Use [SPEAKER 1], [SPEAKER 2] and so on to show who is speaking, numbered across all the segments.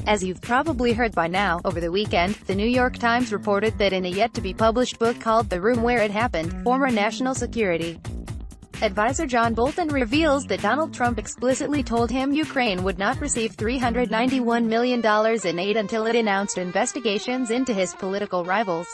[SPEAKER 1] As you've probably heard by now, over the weekend, the New York Times reported that in a yet-to-be-published book called The Room Where It Happened, former National Security Advisor John Bolton reveals that Donald Trump explicitly told him Ukraine would not receive $391 million in aid until it announced investigations into his political rivals.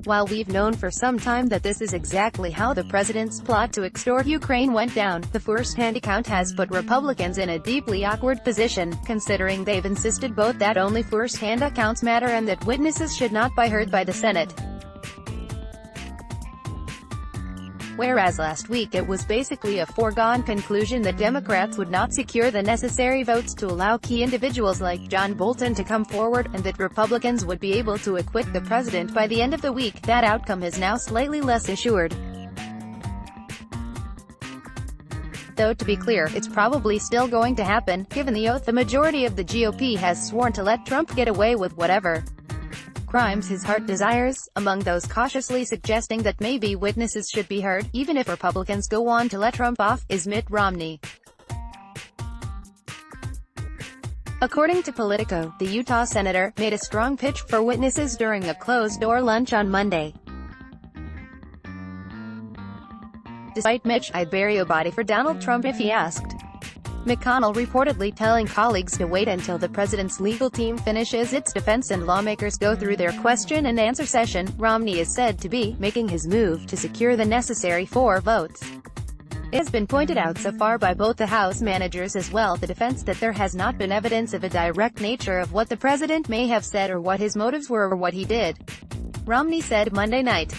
[SPEAKER 1] While we've known for some time that this is exactly how the president's plot to extort Ukraine went down, the first-hand account has put Republicans in a deeply awkward position, considering they've insisted both that only first-hand accounts matter and that witnesses should not be heard by the Senate. Whereas last week it was basically a foregone conclusion that Democrats would not secure the necessary votes to allow key individuals like John Bolton to come forward, and that Republicans would be able to acquit the president by the end of the week, that outcome is now slightly less assured. Though to be clear, it's probably still going to happen, given the oath the majority of the GOP has sworn to let Trump get away with whatever crimes his heart desires. Among those cautiously suggesting that maybe witnesses should be heard, even if Republicans go on to let Trump off, is Mitt Romney. According to Politico, the Utah senator made a strong pitch for witnesses during a closed-door lunch on Monday. Despite Mitch, "I'd bury a body for Donald Trump if he asked." McConnell reportedly telling colleagues to wait until the president's legal team finishes its defense and lawmakers go through their question-and-answer session. Romney is said to be making his move to secure the necessary 4 votes. It has been pointed out so far by both the House managers as well the defense that there has not been evidence of a direct nature of what the president may have said or what his motives were or what he did. Romney said Monday night.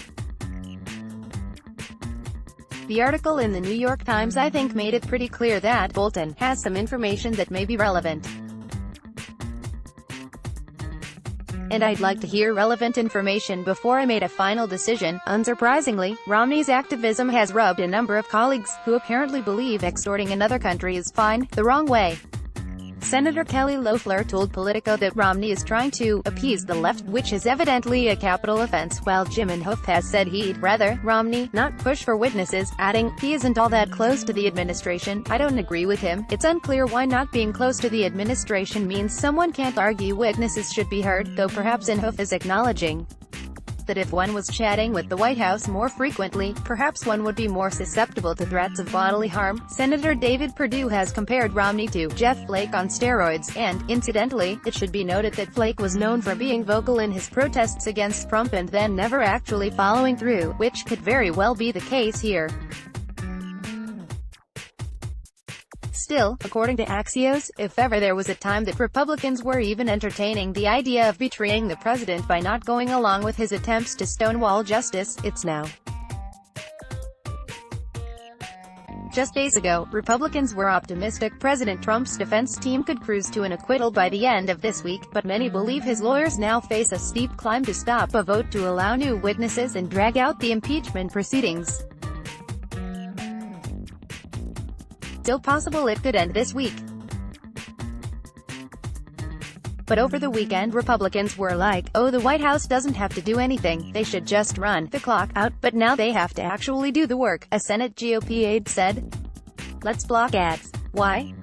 [SPEAKER 1] The article in the New York Times I think made it pretty clear that Bolton has some information that may be relevant. And I'd like to hear relevant information before I made a final decision. Unsurprisingly, Romney's activism has rubbed a number of colleagues, who apparently believe extorting another country is fine, the wrong way. Senator Kelly Loeffler told Politico that Romney is trying to appease the left, which is evidently a capital offense, while Jim Inhofe has said he'd rather Romney not push for witnesses, adding, "He isn't all that close to the administration. I don't agree with him. It's unclear why not being close to the administration means someone can't argue witnesses should be heard," though perhaps Inhofe is acknowledging that if one was chatting with the White House more frequently, perhaps one would be more susceptible to threats of bodily harm. Senator David Perdue has compared Romney to Jeff Flake on steroids, and, incidentally, it should be noted that Flake was known for being vocal in his protests against Trump and then never actually following through, which could very well be the case here. Still, according to Axios, if ever there was a time that Republicans were even entertaining the idea of betraying the president by not going along with his attempts to stonewall justice, it's now. Just days ago, Republicans were optimistic President Trump's defense team could cruise to an acquittal by the end of this week, but many believe his lawyers now face a steep climb to stop a vote to allow new witnesses and drag out the impeachment proceedings. Still possible it could end this week. But over the weekend Republicans were like, "Oh, the White House doesn't have to do anything, they should just run the clock out, but now they have to actually do the work," a Senate GOP aide said. "Let's block ads. Why?